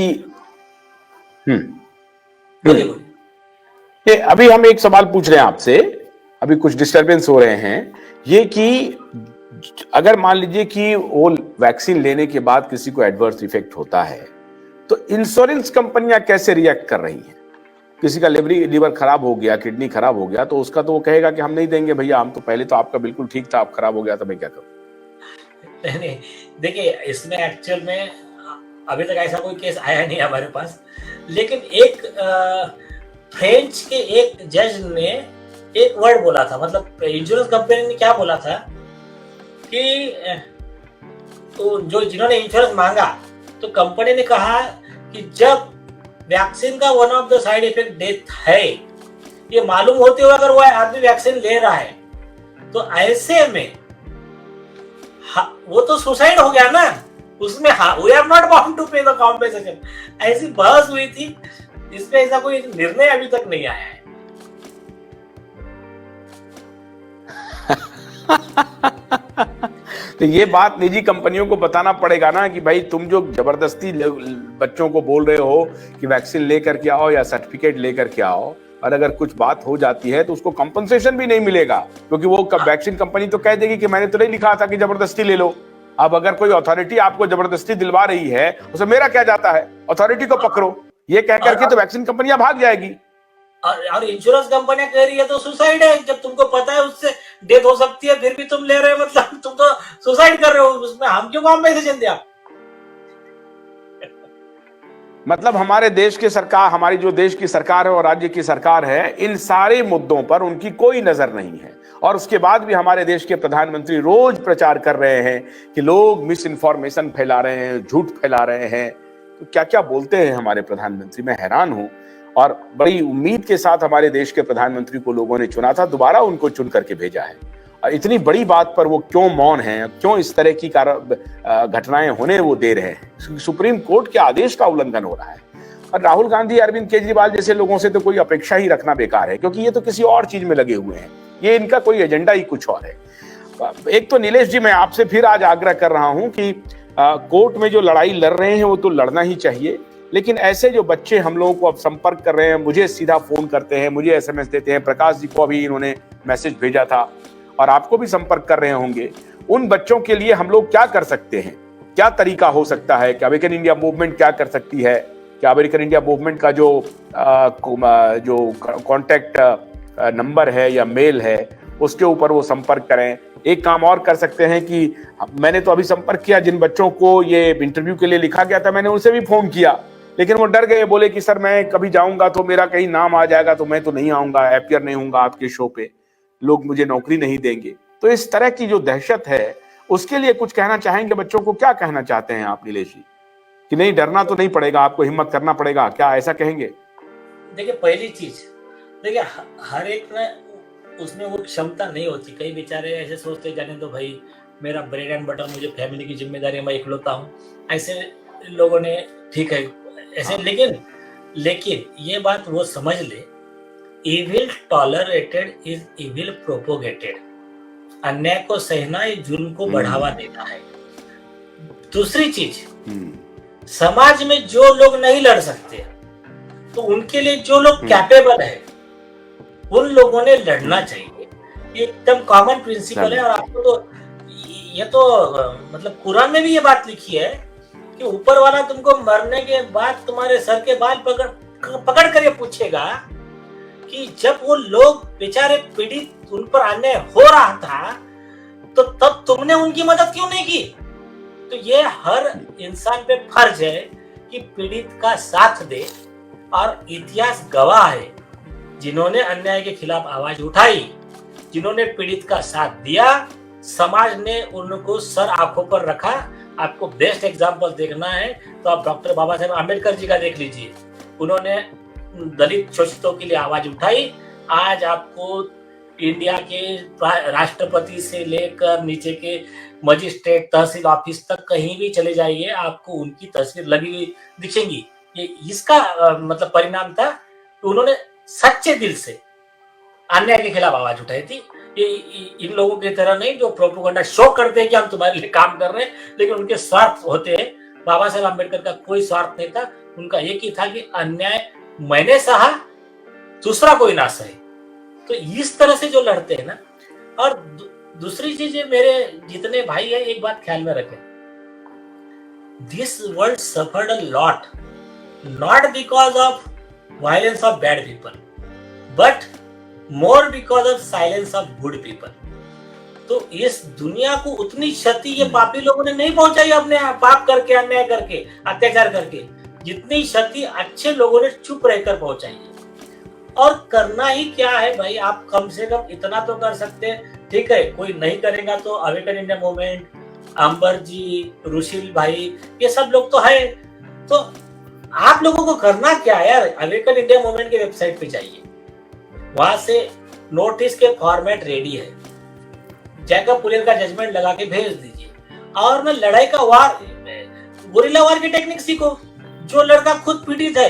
हम्म बोलिए बोलिए। ये अभी हम एक सवाल पूछ रहे हैं आपसे, अभी कुछ डिस्टरबेंस हो रहे हैं, ये कि अगर मान लीजिए कि वो वैक्सीन लेने के बाद किसी को एडवर्स इफेक्ट होता है, तो इंश्योरेंस कंपनियां कैसे रिएक्ट कर रही हैं? किसी का लीवर खराब हो गया, किडनी खराब हो गया, तो उसका तो वो कहेगा कि हम नहीं देंगे भैया, हम तो पहले तो आपका बिल्कुल ठीक था, आप खराब हो गया तो मैं क्या करूं? नहीं, देखिए इसमें एक्चुअल में अभी तक ऐसा कोई केस आया नहीं हमारे पास, लेकिन एक फ्रेंच के एक जज ने एक वर्ड बोला था, मतलब इंश्योरेंस कंपनी ने क्या बोला था कि तो जो जिन्होंने इंश्योरेंस मांगा तो कंपनी ने कहा कि जब वैक्सीन का one of the side effect death है, ये मालूम होते हुए अगर वो आदमी वैक्सीन ले रहा है, तो ऐसे में वो तो सुसाइड हो गया ना, उसमें we are not bound to pay the compensation. ऐसी बहस हुई थी, इसमें ऐसा कोई निर्णय अभी तक नहीं आया है। तो ये बात निजी कंपनियों को बताना पड़ेगा ना कि भाई तुम जो जबरदस्ती बच्चों को बोल रहे हो कि वैक्सीन लेकर के आओ या सर्टिफिकेट लेकर के आओ, और अगर कुछ बात हो जाती है तो उसको कंपनसेशन भी नहीं मिलेगा, क्योंकि वो वैक्सीन कंपनी तो कह देगी कि मैंने तो नहीं लिखा था कि जबरदस्ती ले लो। अब अगर कोई अथॉरिटी आपको जबरदस्ती दिलवा रही है, उसे मेरा क्या जाता है, अथॉरिटी को पकड़ो, ये कह करके तो वैक्सीन कंपनियां भाग जाएगी। और इंश्योरेंस कंपनियां कह रही है तो सुसाइड है, जब तुमको पता है उससे डेथ हो सकती है फिर भी तुम ले रहे हो, मतलब तुम तो सुसाइड कर रहे हो, उसमें हम क्यों कॉम्पेंसेशन दें? मतलब हमारे देश की सरकार, हमारी जो देश की सरकार है और राज्य की सरकार है, इन सारे मुद्दों पर उनकी कोई नजर नहीं है, और उसके बाद भी हमारे देश के प्रधानमंत्री रोज प्रचार कर रहे हैं कि लोग मिस इन्फॉर्मेशन फैला रहे हैं, झूठ फैला रहे हैं। तो क्या क्या बोलते हैं हमारे प्रधानमंत्री, मैं हैरान हूं। और बड़ी उम्मीद के साथ हमारे देश के प्रधानमंत्री को लोगों ने चुना था, दोबारा उनको चुन करके भेजा है, और इतनी बड़ी बात पर वो क्यों मौन हैं, क्यों इस तरह की घटनाएं होने वो दे रहे हैं? सुप्रीम कोर्ट के आदेश का उल्लंघन हो रहा है। और राहुल गांधी, अरविंद केजरीवाल जैसे लोगों से तो कोई अपेक्षा ही रखना बेकार है, क्योंकि ये तो किसी और चीज में लगे हुए हैं, ये इनका कोई एजेंडा ही कुछ और है। एक तो नीलेश जी, मैं आपसे फिर आज आग्रह कर रहा हूं कि कोर्ट में जो लड़ाई लड़ रहे हैं वो तो लड़ना ही चाहिए, लेकिन ऐसे जो बच्चे हम लोगों को अब संपर्क कर रहे हैं, मुझे सीधा फोन करते हैं, मुझे एसएमएस देते हैं, प्रकाश जी को अभी इन्होंने मैसेज भेजा था और आपको भी संपर्क कर रहे होंगे, उन बच्चों के लिए हम लोग क्या कर सकते हैं? क्या तरीका हो सकता है? क्या अमेरिकन इंडिया मूवमेंट क्या कर सकती है? क्या अमेरिकन इंडिया मूवमेंट का जो कॉन्टैक्ट नंबर है या मेल है उसके ऊपर वो संपर्क करें? एक काम और कर सकते हैं कि मैंने तो अभी संपर्क किया, जिन बच्चों को ये इंटरव्यू के लिए लिखा गया था मैंने उनसे भी फोन किया, लेकिन वो डर गए, बोले कि सर मैं कभी जाऊंगा तो मेरा कहीं नाम आ जाएगा तो मैं तो नहीं आऊंगा, अपीयर नहीं होऊंगा आपके शो पे, लोग मुझे नौकरी नहीं देंगे। तो इस तरह की जो दहशत है उसके लिए कुछ कहना चाहेंगे बच्चों को? क्या कहना चाहते हैं आप नीलेश जी, कि नहीं डरना तो नहीं पड़ेगा, आपको हिम्मत करना पड़ेगा, क्या ऐसा कहेंगे? देखिए पहली चीज, देखिए हर एक में उसमें वो क्षमता नहीं होती। कई बेचारे ऐसे सोचते जाने तो भाई मेरा ब्रेड एंड बटर, मुझे फैमिली की जिम्मेदारी, मैं इकलौता हूँ, ऐसे लोगों ने ठीक है ऐसे, लेकिन ये बात वो समझ ले, evil tolerated is evil propagated. अन्याय को सहना ये जुल्म को बढ़ावा देता है। दूसरी चीज, समाज में जो लोग नहीं लड़ सकते तो उनके लिए जो लोग कैपेबल है उन लोगों ने लड़ना चाहिए। ये एकदम कॉमन प्रिंसिपल है, और आपको तो ये तो मतलब कुरान में भी ये बात लिखी है कि ऊपर वाला तुमको मरने के बाद तुम्हारे सर के बाल पकड़ कर ये पूछेगा कि जब वो लोग बेचारे पीड़ित, उन पर अन्याय हो रहा था तो तब तुमने उनकी मदद क्यों नहीं की? तो ये हर इंसान पे फर्ज है कि पीड़ित का साथ दे, और इतिहास गवाह है, जिन्होंने अन्याय के खिलाफ आवाज उठाई, जिन्होंने पीड़ित का साथ दिया, समाज ने उनको सर आंखों पर रखा। आपको बेस्ट एग्जांपल देखना है तो आप डॉक्टर बाबा साहेब आम्बेडकर जी का देख लीजिए। उन्होंने दलित शोषितों के लिए आवाज उठाई। आज आपको इंडिया के राष्ट्रपति से लेकर नीचे के मजिस्ट्रेट, तहसील ऑफिस तक कहीं भी चले जाइए, आपको उनकी तस्वीर लगी हुई दिखेंगी। ये इसका मतलब परिणाम था कि उन्होंने सच्चे दिल से अन्याय के खिलाफ आवाज उठाई थी। ये इन लोगों की तरह नहीं जो प्रोपेगेंडा शो करते हैं कि हम तुम्हारे लिए काम कर रहे हैं, लेकिन उनके स्वार्थ होते हैं बाबा साहेब आम्बेडकर का कोई स्वार्थ नहीं था, उनका एक ही था कि अन्याय मैंने सहा, दूसरा कोई ना सहे। तो इस तरह से जो लड़ते हैं ना, और दूसरी चीज है, मेरे जितने भाई है एक बात ख्याल में रखें, this world suffered a lot, not because of violence of bad people, but more because of silence of good people. तो इस दुनिया को उतनी क्षति ये पापी लोगों ने नहीं पहुंचाई, अपने पाप करके, अन्याय करके, अत्याचार करके, जितनी क्षति अच्छे लोगों ने चुप रहकर पहुंचाई है। और करना ही क्या है भाई, आप कम से कम इतना तो कर सकते हैं, ठीक है, कोई नहीं करेगा तो अवेकन इंडिया मूवमेंट, अंबर जी, रुशील भाई, ये सब लोग तो है। तो आप लोगों को करना क्या है यार, अवेकन इंडिया मूवमेंट की वेबसाइट पे जाइए, वहां से नोटिस के फॉर्मेट रेडी है, जैकब पुलेर का जजमेंट लगा के भेज दीजिए, और ना लड़ाई का वार, गुरिल्ला वार की टेक्निक सीखो। जो लड़का खुद पीड़ित है